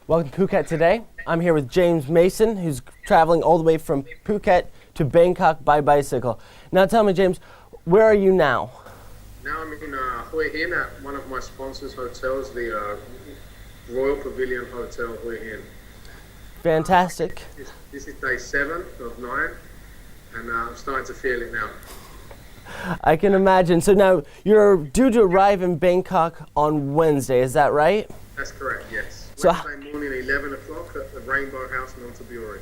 Welcome to Phuket today. I'm here with James Mason, who's traveling all the way from Phuket to Bangkok by bicycle. Now tell me, James, where are you now? Now I'm in Hue Hin at one of my sponsors' hotels, the Royal Pavillion Hotel Hue Hin. Fantastic. This is day 7 of 9, and I'm starting to feel it now. I can imagine. So now you're due to arrive in Bangkok on Wednesday, is that right? That's correct, yes. So, Wednesday morning, 11 o'clock at the Rainbow House, Nonthaburi.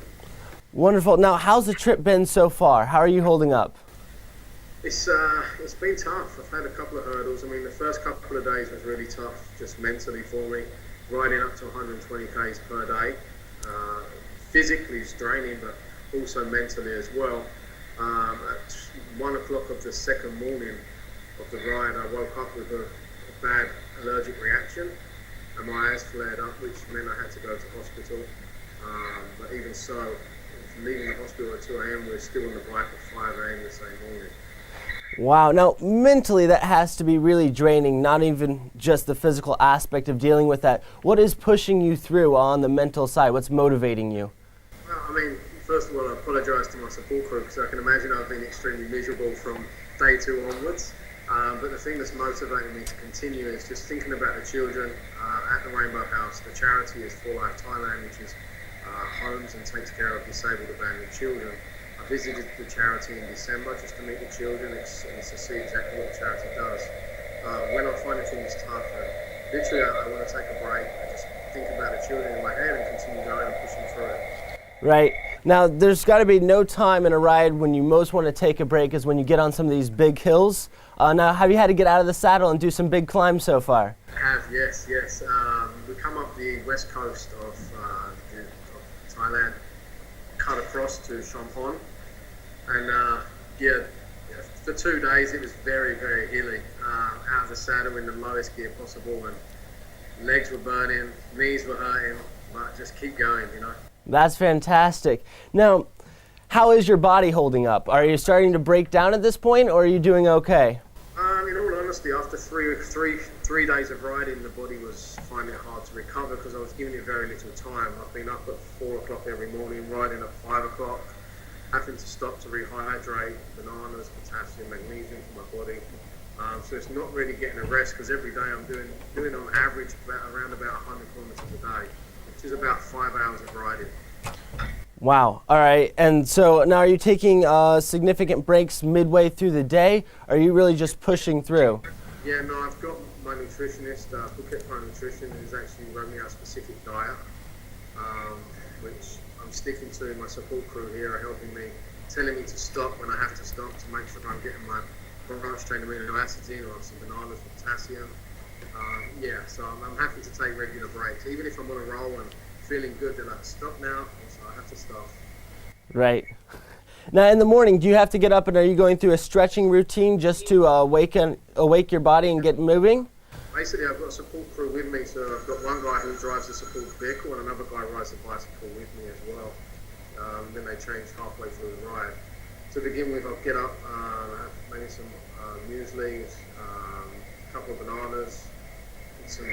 Wonderful. Now, how's the trip been so far? How are you holding up? It's been tough. I've had a couple of hurdles. I mean, the first couple of days was really tough, just mentally for me. Riding up to 120 k's per day. Physically it's draining, but also mentally as well. At 1 o'clock of the second morning of the ride, I woke up with a bad allergic reaction, and my eyes flared up, which meant I had to go to hospital. But even so, leaving the hospital at 2 a.m., we're still on the bike at 5 a.m. the same morning. Wow. Now, mentally, that has to be really draining, not even just the physical aspect of dealing with that. What is pushing you through on the mental side? What's motivating you? Well, I mean, first of all, I apologise to my support crew, because I can imagine I've been extremely miserable from day 2 onwards. But the thing that's motivating me to continue is just thinking about the children at the Rainbow House. The charity is For Life Thailand, which is homes and takes care of disabled abandoned children. I visited the charity in December just to meet the children and to see exactly what the charity does. When I'm finding things tough, literally I want to take a break and just think about the children in my head and continue going and pushing through it. Right. Now, there's got to be no time in a ride when you most want to take a break is when you get on some of these big hills. Now, have you had to get out of the saddle and do some big climbs so far? I have, yes. We come up the west coast of Thailand, cut across to Champon, and for 2 days it was very, very hilly. Out of the saddle in the lowest gear possible, and legs were burning, knees were hurting, but just keep going, you know. That's fantastic. Now, how is your body holding up? Are you starting to break down at this point, or are you doing okay? In all honesty, after three days of riding, the body was finding it hard to recover because I was giving it very little time. I've been up at 4 o'clock every morning, riding at 5 o'clock, having to stop to rehydrate, bananas, potassium, magnesium for my body. So it's not really getting a rest, because every day I'm doing on average around about 100 kilometers a day, which is about 5 hours of riding. Wow. All right. And so now are you taking significant breaks midway through the day? Or are you really just pushing through? Yeah, no, I've got my nutritionist, Phuket Nutrition, who's actually run me out a specific diet, which I'm sticking to. My support crew here are helping me, telling me to stop when I have to stop to make sure I'm getting my branched chain amino acids in, or some bananas with potassium. So I'm happy to take regular breaks. Even if I'm on a roll and feeling good, then I can stop now, so I have to stop. Right. Now in the morning, do you have to get up and are you going through a stretching routine just to awake your body and get moving? Basically, I've got a support crew with me, so I've got one guy who drives the support vehicle and another guy rides the bicycle with me as well. Then they change halfway through the ride. To begin with, I'll get up, have maybe some muesli, a couple of bananas, and some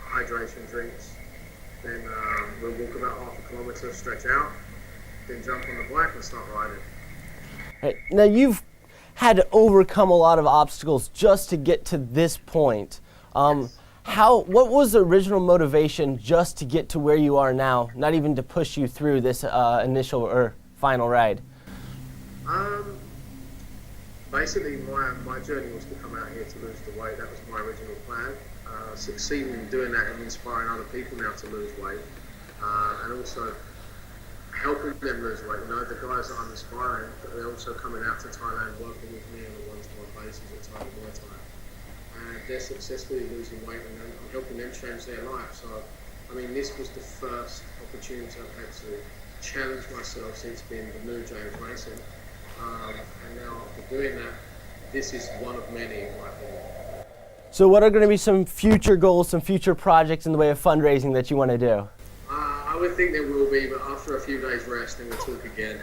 hydration drinks. Then we'll walk about half a kilometre, stretch out, then jump on the bike and start riding. Right. Now you've had to overcome a lot of obstacles just to get to this point. Yes. What was the original motivation just to get to where you are now, not even to push you through this initial or final ride? Basically, my journey was to come out here to lose the weight. That was my original plan. Succeeding in doing that and inspiring other people now to lose weight, and also helping them lose weight. You know, the guys that I'm inspiring, they're also coming out to Thailand, working with me on a one-to-one basis at Thai Muay Thai, and they're successfully losing weight, and I'm helping them change their life. So, I mean, this was the first opportunity I've had to challenge myself since being the new James Mason, and now after doing that, this is one of many in my opinion. So what are going to be some future goals, some future projects in the way of fundraising that you want to do? I would think there will be, but after a few days rest, then we'll talk again.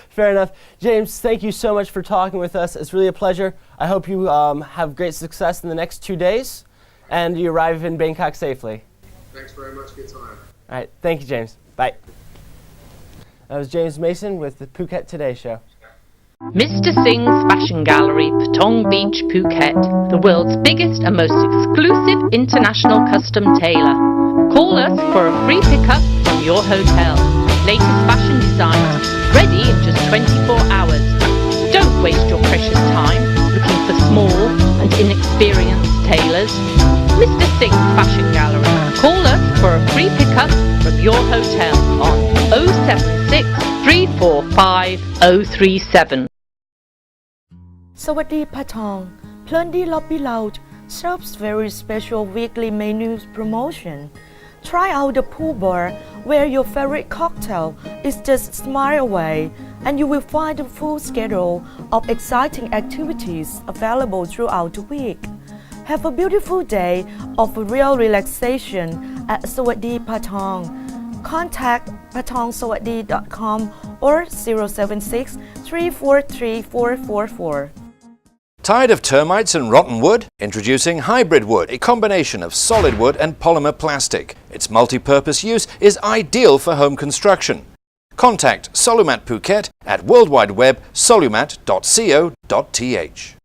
Fair enough. James, thank you so much for talking with us. It's really a pleasure. I hope you have great success in the next 2 days and you arrive in Bangkok safely. Thanks very much for your time. All right, thank you, James. Bye. That was James Mason with the Phuket Today Show. Mr. Singh's Fashion Gallery, Patong Beach, Phuket, the world's biggest and most exclusive international custom tailor. Call us for a free pickup from your hotel. Latest fashion designs, ready in just 24 hours. Don't waste your precious time looking for small and inexperienced tailors. Mr. Singh's Fashion Gallery. Call us for a free pickup from your hotel on 076 345 037. สวัสดีปะทอง Plenty Lobby Lounge serves very special weekly menu promotion. Try out the pool bar where your favorite cocktail is just a smile away, and you will find a full schedule of exciting activities available throughout the week. Have a beautiful day of real relaxation at Sawadi Patong. Contact patongsawadi.com or 076 343 444. Tired of termites and rotten wood? Introducing hybrid wood, a combination of solid wood and polymer plastic. Its multi-purpose use is ideal for home construction. Contact Solumat Phuket at worldwideweb solumat.co.th.